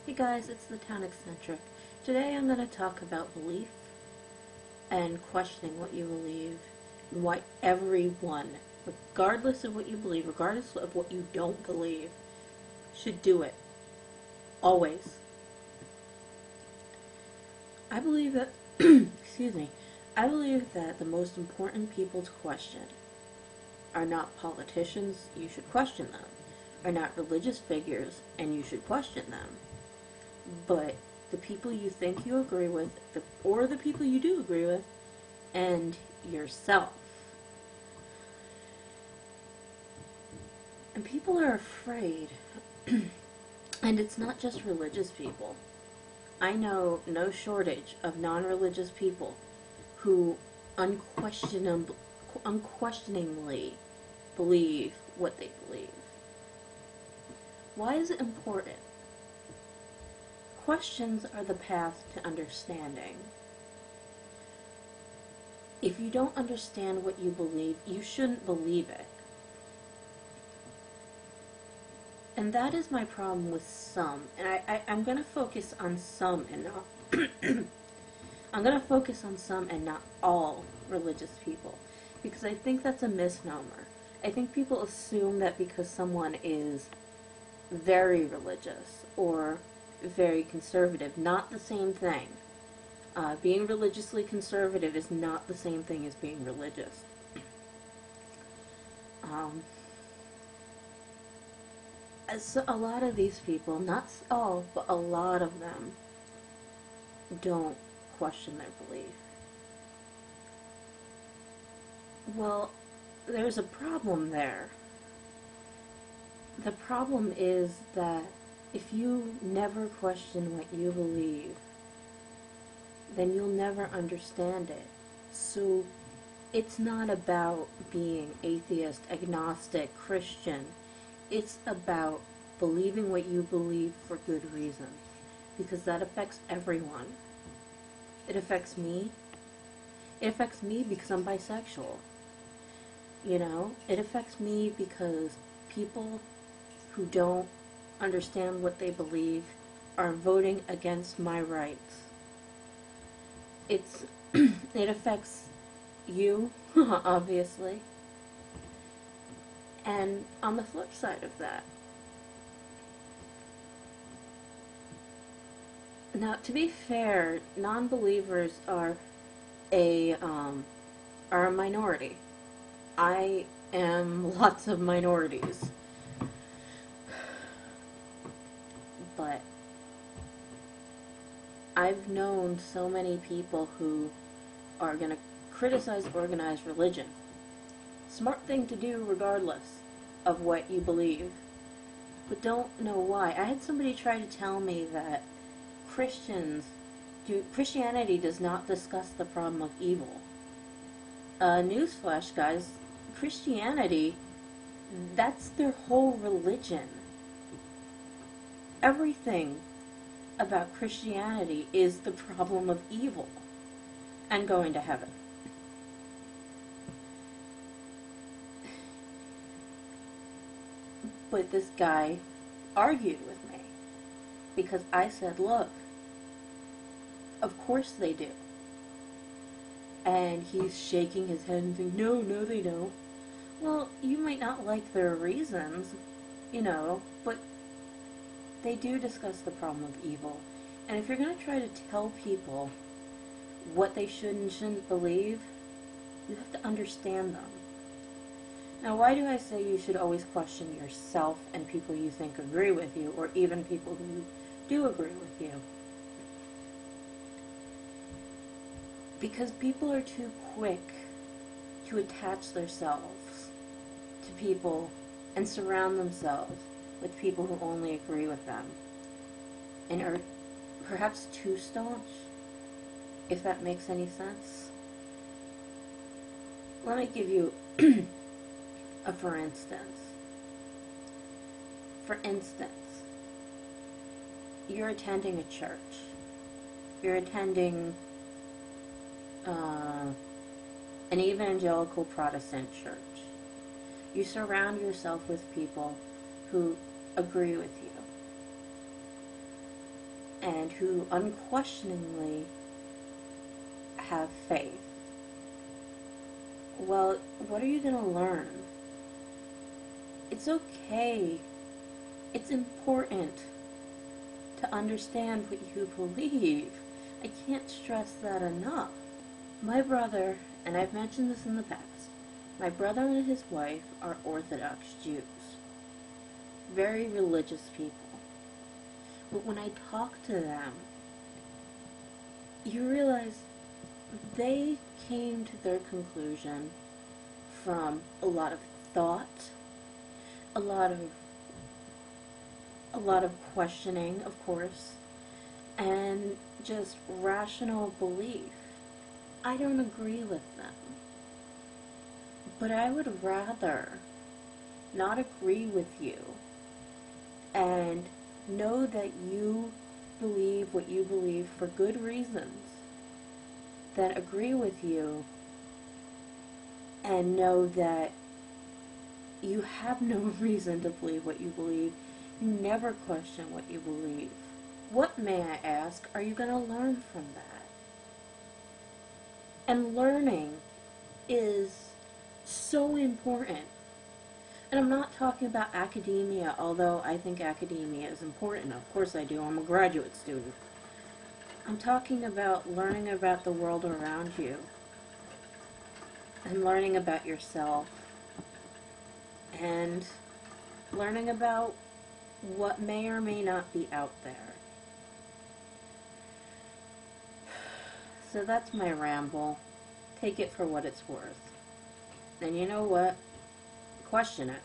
Hey guys, it's the Town Eccentric. Today I'm going to talk about belief and questioning what you believe and why everyone, regardless of what you believe, regardless of what you don't believe, should do it. Always. I believe that, excuse me, I believe that the most important people to question are not politicians, you should question them, are not religious figures, and you should question them, but the people you think you agree with, or the people you do agree with, and yourself. And people are afraid, and it's not just religious people. I know no shortage of non-religious people who unquestioningly believe what they believe. Why is it important? Questions are the path to understanding. If you don't understand what you believe, you shouldn't believe it. And that is my problem with some. And I'm going to focus on some and not I'm going to focus on some and not all religious people, because I think that's a misnomer. I think people assume that because someone is very religious or very conservative, not the same thing. Being religiously conservative is not the same thing as being religious. So a lot of these people, not all, but a lot of them, don't question their belief. Well, there's a problem there. The problem is that if you never question what you believe, then you'll never understand it. So it's not about being atheist, agnostic, Christian. It's about believing what you believe for good reason, because that affects everyone. It affects me. It affects me because I'm bisexual. You know, it affects me because people who don't understand what they believe are voting against my rights. It affects you, obviously. And on the flip side of that, now to be fair, non-believers are a minority. I am lots of minorities. But I've known so many people who are going to criticize organized religion. Smart thing to do regardless of what you believe. But don't know why. I had somebody try to tell me that Christianity does not discuss the problem of evil. Newsflash, guys. Christianity, that's their whole religion. Everything about Christianity is the problem of evil and going to heaven. But this guy argued with me because I said, look, of course they do. And he's shaking his head and saying, no, they don't. Well, you might not like their reasons, you know, but they do discuss the problem of evil. And if you're going to try to tell people what they should and shouldn't believe, you have to understand them. Now, why do I say you should always question yourself and people you think agree with you, or even people who do agree with you? Because people are too quick to attach themselves to people and surround themselves with people who only agree with them, and are perhaps too staunch, if that makes any sense. Let me give you a for instance. For instance, you're attending a church. You're attending an evangelical Protestant church. You surround yourself with people who agree with you. and who unquestioningly have faith. Well, what are you going to learn? It's okay. It's important to understand what you believe. I can't stress that enough. My brother, and I've mentioned this in the past, my brother and his wife are Orthodox Jews. Very religious people. But when I talk to them, you realize they came to their conclusion from a lot of thought, a lot of questioning, of course, and just rational belief. I don't agree with them, but I would rather not agree with you and know that you believe what you believe for good reasons than agree with you and know that you have no reason to believe what you believe. You never question what you believe. What, may I ask, are you going to learn from that? And learning is so important. And I'm not talking about academia, although I think academia is important. Of course I do. I'm a graduate student. I'm talking about learning about the world around you and learning about yourself and learning about what may or may not be out there. So that's my ramble. Take it for what it's worth. And you know what? Question it.